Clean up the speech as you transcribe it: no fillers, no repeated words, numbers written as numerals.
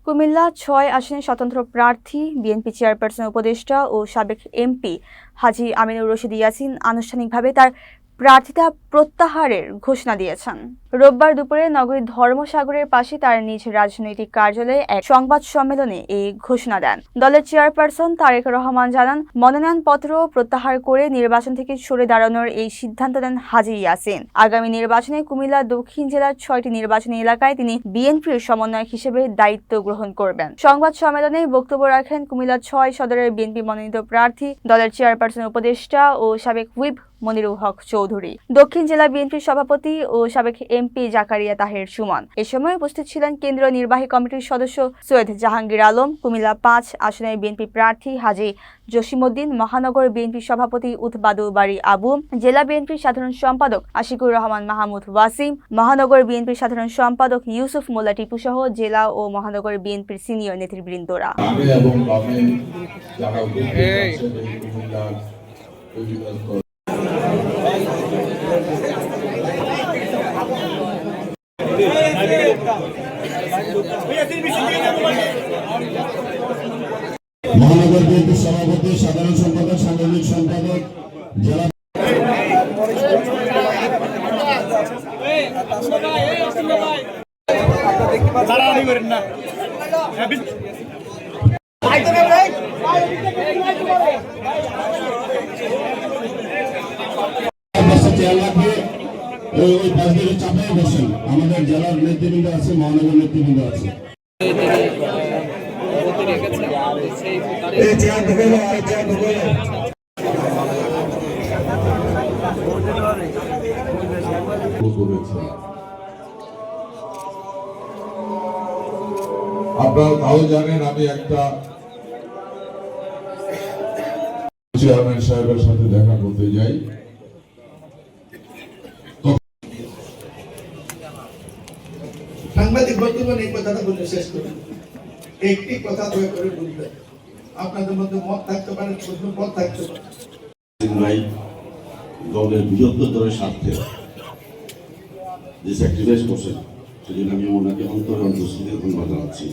কুমিল্লা ৬ আসনে স্বতন্ত্র প্রার্থী বিএনপি চেয়ারপারসন উপদেষ্টা ও সাবেক এমপি হাজী আমিনুর রশিদ ইয়াসিন আনুষ্ঠানিকভাবে তার প্রার্থিতা প্রত্যাহারের ঘোষণা দিয়েছেন। রোববার দুপুরে নগরীর ধর্মসাগরের পাশে তার নিজ রাজনৈতিক কার্যালয়ে এক সংবাদ সম্মেলনে এই ঘোষণা দেন। দলের চেয়ারপারসন তারেক রহমান জানান, মনোনয়নপত্র প্রত্যাহার করে নির্বাচন থেকে সরে দাঁড়ানোর এই সিদ্ধান্ত নেন হাজী ইয়াসিন। আগামী নির্বাচনে কুমিল্লা দক্ষিণ জেলার ৬টি নির্বাচনী এলাকায় তিনি বিএনপির সমন্বয়ক হিসেবে দায়িত্ব গ্রহণ করবেন। সংবাদ সম্মেলনে বক্তব্য রাখেন কুমিল্লা ৬ সদরের বিএনপি মনোনীত প্রার্থী, দলের চেয়ারপারসন উপদেষ্টা ও সাবেক হুইপ মনিরুল হক চৌধুরী, দক্ষিণ জেলা বিএনপির সভাপতি ও সাবেক এমপি জাকারিয়া তাহের সুমন। এ সময় উপস্থিত ছিলেন কেন্দ্রীয় নির্বাহী কমিটির সদস্য সৈয়দ জাহাঙ্গীর আলম, কুমিল্লা ৫ আসনের বিএনপি প্রার্থী হাজী জসিমউদ্দিন, মহানগর বিএনপি সভাপতি উৎবাদুল বারী আবু, জেলা বিএনপির সাধারণ সম্পাদক আশিকুর রহমান মাহমুদ ওয়াসিম, মহানগর বিএনপির সাধারণ সম্পাদক ইউসুফ মোল্লা টিপু সহ জেলা ও মহানগর বিএনপির সিনিয়র নেতৃবৃন্দরা। মহানগর বিএনপির সভাপতি, সাধারণ সম্পাদক, সাংগঠনিক সম্পাদক, জেলা ওই পাশে চাপাই বসেন। আমাদের জেলার নেতৃবৃন্দ আছে, মহানগর নেতৃবৃন্দ আছে। আপনারা তাও জানেন, আমি একটা চেয়ারম্যান সাহেবের সাথে দেখা করতে যাই। সাংবাদিক বন্ধুগণ, এই কথাটা বলে শেষ করি। একটি কথা দয়া করে বুঝবেন, আপনাদের মধ্যে মত থাকতে পারে, মত থাকতে পারে, দলের বৃহত্তর দলের স্বার্থে যে স্যাক্রিফাইস করছেন, সেজন্য আমি ওনাকে অন্তরে অন্তঃস্থিত ধন্যবাদ জানাচ্ছি।